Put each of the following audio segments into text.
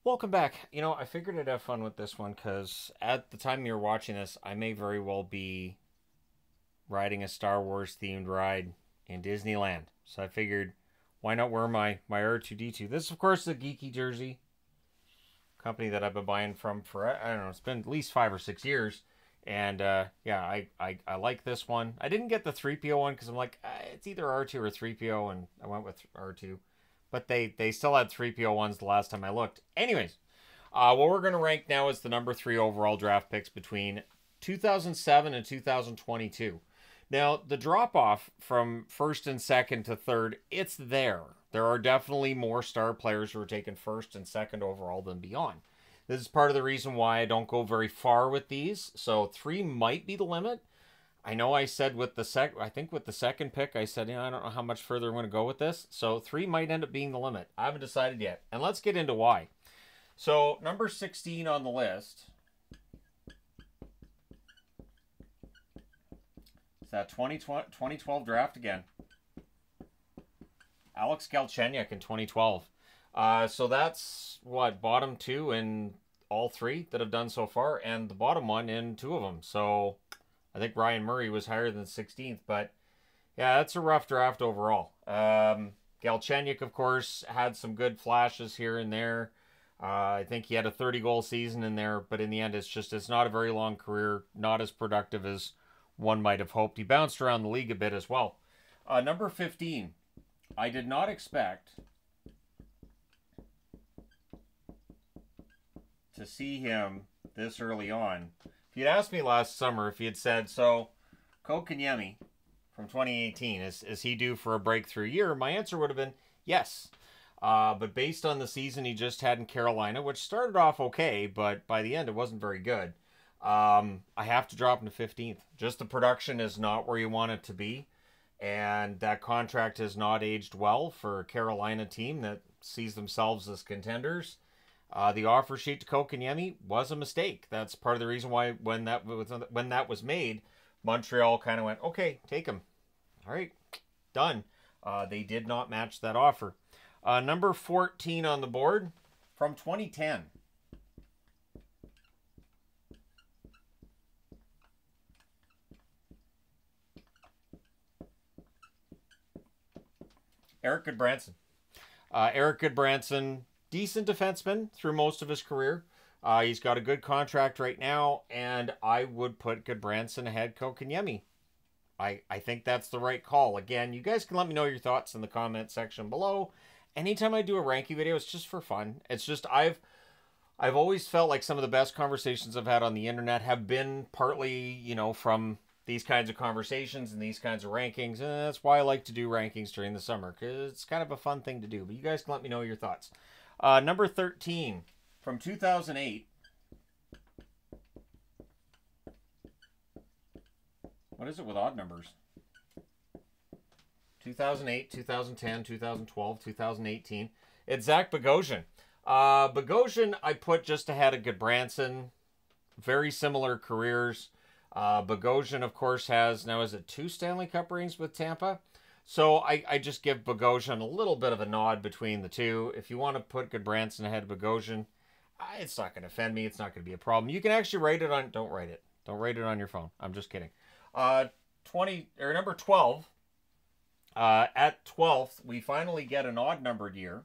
Welcome back. You know, I figured I'd have fun with this one because at the time you're watching this, I may very well be riding a Star Wars themed ride in Disneyland. So I figured, why not wear my R2D2? This is, of course, the Geeky jersey company that I've been buying from for, I don't know, it's been at least 5 or 6 years. And yeah, I like this one. I didn't get the 3PO one because I'm like, it's either R2 or 3PO, and I went with R2. But they still had 3PO ones the last time I looked. Anyways, what we're going to rank now is the number 3 overall draft picks between 2007 and 2022. Now, the drop-off from first and second to third, it's there. There are definitely more star players who are taken first and second overall than beyond. This is part of the reason why I don't go very far with these. So 3 might be the limit. I know I said with the I think with the second pick, I said, I don't know how much further I'm going to go with this. So 3 might end up being the limit. I haven't decided yet. And let's get into why. So number 16 on the list. It's that 2012 draft again. Alex Galchenyuk in 2012. So that's what, bottom 2 in all 3 that have done so far, and the bottom 1 in 2 of them. So I think Ryan Murray was higher than 16th, but yeah, that's a rough draft overall. Galchenyuk, of course, had some good flashes here and there. I think he had a 30-goal season in there, but in the end, it's not a very long career, not as productive as one might have hoped. He bounced around the league a bit as well. Number 15, I did not expect to see him this early on. If you'd asked me last summer, if he had said, so Kotkaniemi from 2018, is he due for a breakthrough year? My answer would have been yes. But based on the season he just had in Carolina, which started off okay, but by the end it wasn't very good, I have to drop him to 15th. Just the production is not where you want it to be, and that contract has not aged well for a Carolina team that sees themselves as contenders. The offer sheet to Kotkaniemi was a mistake. That's part of the reason why when that was made, Montreal kind of went, okay, take him. All right, done. They did not match that offer. Number 14 on the board from 2010. Eric Goodbranson. Eric Goodbranson, decent defenseman through most of his career. He's got a good contract right now, and I would put Goodbranson ahead Kotkaniemi. I think that's the right call. Again, you guys can let me know your thoughts in the comment section below. Anytime I do a ranking video, it's just for fun. It's just I've always felt like some of the best conversations I've had on the internet have been partly, from these kinds of conversations and these kinds of rankings. And that's why I like to do rankings during the summer, because it's kind of a fun thing to do. But you guys can let me know your thoughts. Number 13 from 2008. What is it with odd numbers? 2008, 2010, 2012, 2018. It's Zach Bogosian. Bogosian I put just ahead of Goodbranson. Very similar careers. Bogosian, of course, has, now is it 2 Stanley Cup rings with Tampa? So I just give Bogosian a little bit of a nod between the two. If you want to put Goodbranson ahead of Bogosian, it's not going to offend me. It's not going to be a problem. You can actually write it on, don't write it. Don't write it on your phone. I'm just kidding. Number 12. At 12th, we finally get an odd-numbered year.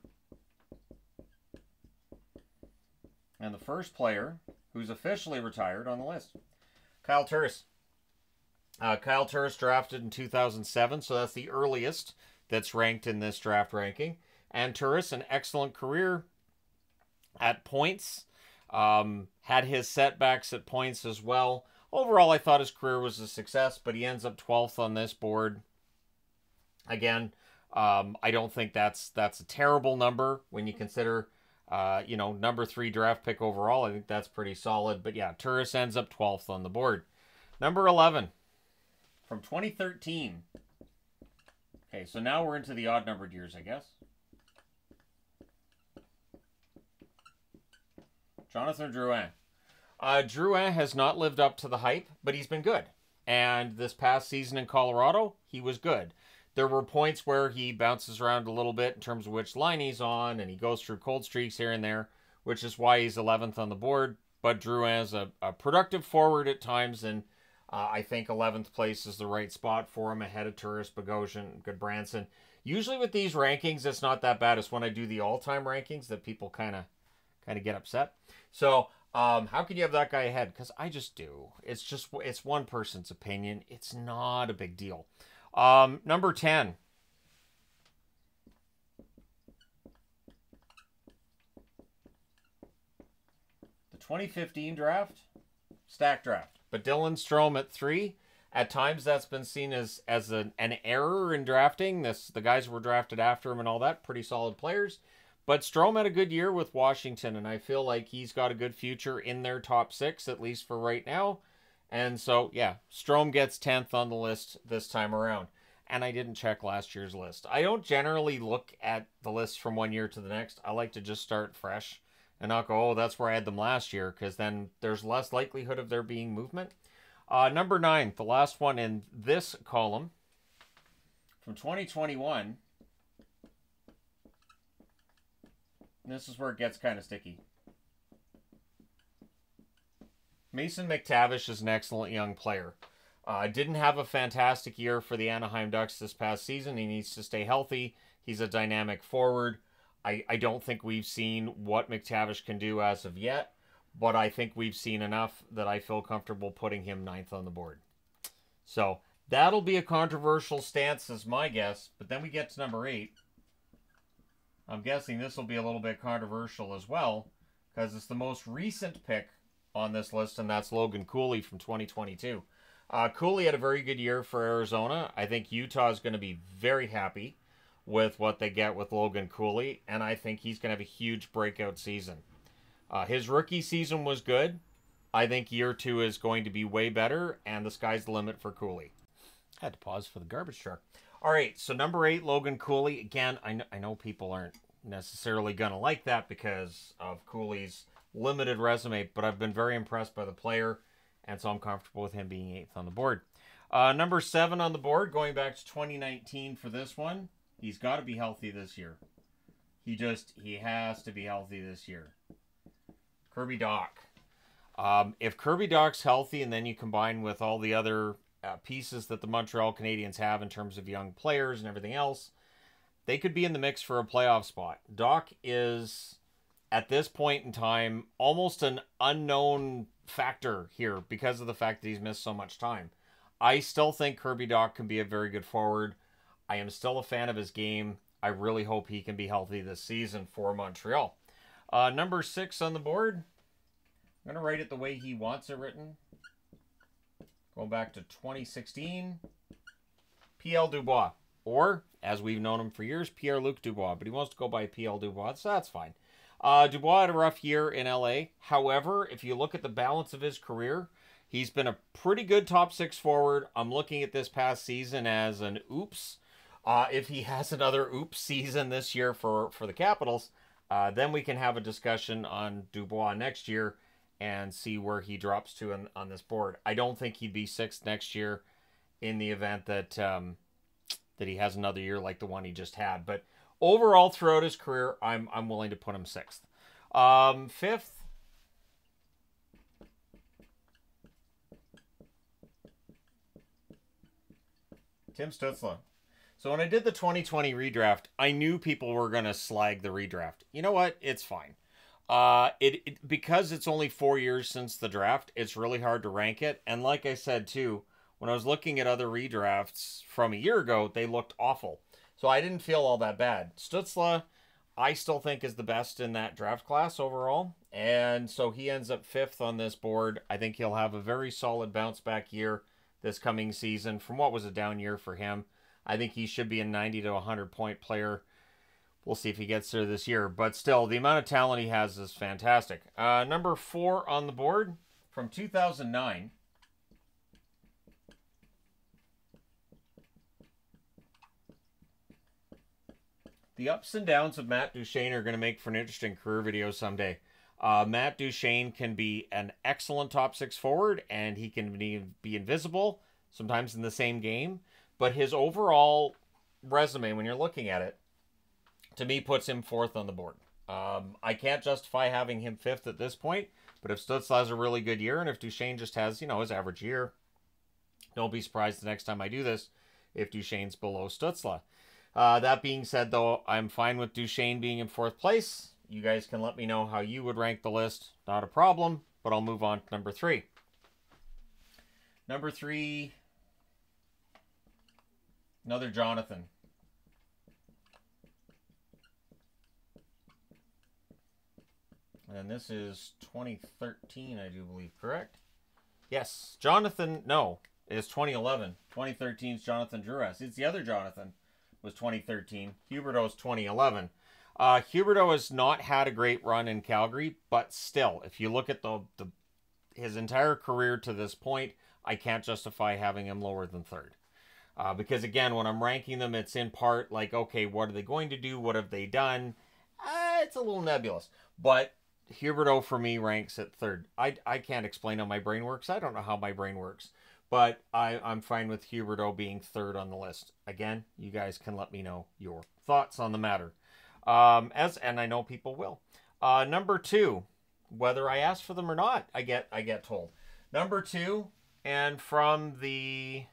And the first player who's officially retired on the list, Kyle Turris. Kyle Turris drafted in 2007, so that's the earliest that's ranked in this draft ranking. And Turris, an excellent career at points. Had his setbacks at points as well. Overall, I thought his career was a success, but he ends up 12th on this board. Again, I don't think that's a terrible number when you consider, number 3 draft pick overall. I think that's pretty solid. But yeah, Turris ends up 12th on the board. Number 11 from 2013. Okay, so now we're into the odd-numbered years, I guess. Jonathan Drouin. Drouin has not lived up to the hype, but he's been good. And this past season in Colorado, he was good. There were points where he bounces around a little bit in terms of which line he's on, and he goes through cold streaks here and there, which is why he's 11th on the board. But Drouin's a productive forward at times, and I think 11th place is the right spot for him, ahead of Turris, Bogosian, Goodbranson. Usually with these rankings, it's not that bad. It's when I do the all-time rankings that people kind of get upset. So how can you have that guy ahead? Because I just do. It's one person's opinion. It's not a big deal. Number 10. The 2015 draft, stack draft. But Dylan Strome at 3. At times that's been seen as an error in drafting. The guys were drafted after him and all that. Pretty solid players. But Strome had a good year with Washington, and I feel like he's got a good future in their top 6, at least for right now. And so, yeah, Strome gets 10th on the list this time around. And I didn't check last year's list. I don't generally look at the list from one year to the next. I like to just start fresh and not go, oh, that's where I had them last year, because then there's less likelihood of there being movement. Number 9, the last one in this column, from 2021. This is where it gets kind of sticky. Mason McTavish is an excellent young player. Didn't have a fantastic year for the Anaheim Ducks this past season. He needs to stay healthy. He's a dynamic forward. I don't think we've seen what McTavish can do as of yet, but I think we've seen enough that I feel comfortable putting him 9th on the board. So that'll be a controversial stance is my guess, but then we get to number 8. I'm guessing this will be a little bit controversial as well, because it's the most recent pick on this list, and that's Logan Cooley from 2022. Cooley had a very good year for Arizona. I think Utah is going to be very happy with what they get with Logan Cooley, and I think he's going to have a huge breakout season. His rookie season was good. I think year 2 is going to be way better, and the sky's the limit for Cooley. Had to pause for the garbage truck. All right, so number 8, Logan Cooley. Again, I know people aren't necessarily going to like that because of Cooley's limited resume, but I've been very impressed by the player, and so I'm comfortable with him being 8th on the board. Number 7 on the board, going back to 2019 for this one. He's got to be healthy this year. He has to be healthy this year. Kirby Dach. If Kirby Dach's healthy, and then you combine with all the other pieces that the Montreal Canadiens have in terms of young players and everything else, they could be in the mix for a playoff spot. Dach is, at this point in time, almost an unknown factor here because of the fact that he's missed so much time. I still think Kirby Dach can be a very good forward. I am still a fan of his game. I really hope he can be healthy this season for Montreal. Number 6 on the board. I'm going to write it the way he wants it written. Going back to 2016. P.L. Dubois. Or, as we've known him for years, Pierre-Luc Dubois. But he wants to go by P.L. Dubois, so that's fine. Dubois had a rough year in L.A. However, if you look at the balance of his career, he's been a pretty good top 6 forward. I'm looking at this past season as an oops. If he has another oops season this year for the Capitals, then we can have a discussion on Dubois next year and see where he drops to on this board. I don't think he'd be 6th next year in the event that that he has another year like the one he just had. But overall, throughout his career, I'm willing to put him 6th. 5th. Tim Stützle. So when I did the 2020 redraft, I knew people were going to slag the redraft. You know what? It's fine. Because it's only 4 years since the draft, it's really hard to rank it. And like I said, too, when I was looking at other redrafts from a year ago, they looked awful. So I didn't feel all that bad. Stützle, I still think is the best in that draft class overall. And so he ends up 5th on this board. I think he'll have a very solid bounce back year this coming season from what was a down year for him. I think he should be a 90 to 100 point player. We'll see if he gets there this year. But still, the amount of talent he has is fantastic. Number 4 on the board from 2009. The ups and downs of Matt Duchene are going to make for an interesting career video someday. Matt Duchene can be an excellent top 6 forward, and he can be invisible, sometimes in the same game. But his overall resume, when you're looking at it, to me, puts him 4th on the board. I can't justify having him 5th at this point, but if Stützle has a really good year, and if Duchesne just has, his average year, don't be surprised the next time I do this if Duchesne's below Stützle. That being said, though, I'm fine with Duchesne being in 4th place. You guys can let me know how you would rank the list. Not a problem, but I'll move on to number 3. Number 3, another Jonathan. And this is 2013, I do believe, correct? Yes, Jonathan, no, it's 2011. 2013 is Jonathan Drouas. It's the other Jonathan, was 2013. Huberdeau's 2011. Huberdeau has not had a great run in Calgary, but still, if you look at his entire career to this point, I can't justify having him lower than 3rd. Because again, when I'm ranking them, it's in part like, okay, what are they going to do? What have they done? It's a little nebulous. But Huberdeau for me ranks at 3rd. I can't explain how my brain works. I don't know how my brain works. But I'm fine with Huberdeau being 3rd on the list. Again, you guys can let me know your thoughts on the matter. And I know people will. Number 2, whether I ask for them or not, I get told. Number 2, and from the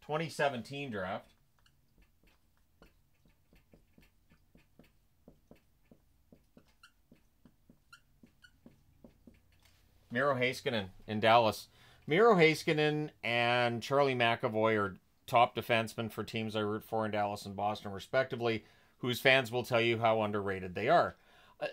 2017 draft, Miro Heiskanen in Dallas. Miro Heiskanen and Charlie McAvoy are top defensemen for teams I root for in Dallas and Boston, respectively, whose fans will tell you how underrated they are.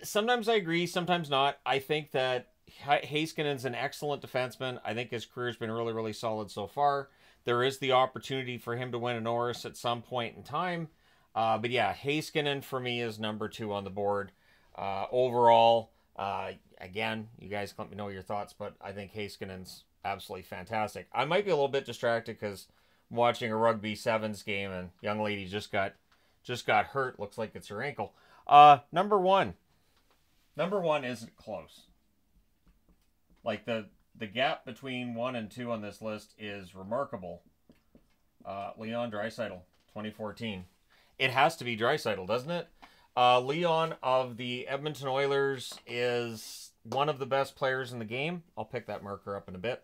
Sometimes I agree, sometimes not. I think that Heiskanen's an excellent defenseman. I think his career's been really, really solid so far. There is the opportunity for him to win a Norris at some point in time. But yeah, Heiskanen for me is number 2 on the board. Overall, again, you guys let me know your thoughts, but I think Heiskanen's absolutely fantastic. I might be a little bit distracted because I'm watching a rugby sevens game and young lady just got hurt. Looks like it's her ankle. Number 1. Number 1 isn't close. Like the gap between 1 and 2 on this list is remarkable. Leon Draisaitl, 2014. It has to be Draisaitl, doesn't it? Leon of the Edmonton Oilers is one of the best players in the game. I'll pick that marker up in a bit.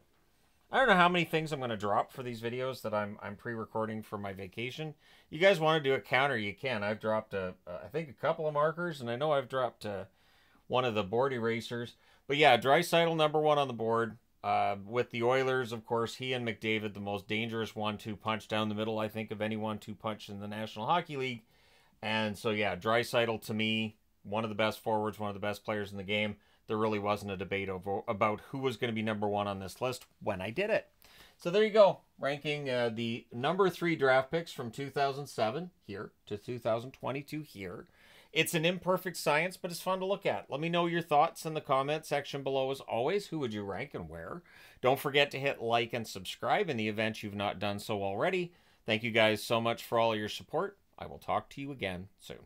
I don't know how many things I'm going to drop for these videos that I'm pre-recording for my vacation. You guys want to do a counter, you can. I've dropped, I think, a couple of markers, and I know I've dropped one of the board erasers. But yeah, Draisaitl number 1 on the board. With the Oilers, of course, he and McDavid, the most dangerous 1-2 punch down the middle, I think, of any 1-2 punch in the National Hockey League. And so, yeah, Draisaitl, to me, one of the best forwards, one of the best players in the game. There really wasn't a debate about who was going to be number 1 on this list when I did it. So there you go, ranking the number 3 draft picks from 2007 here to 2022 here. It's an imperfect science, but it's fun to look at. Let me know your thoughts in the comment section below as always. Who would you rank and where? Don't forget to hit like and subscribe in the event you've not done so already. Thank you guys so much for all your support. I will talk to you again soon.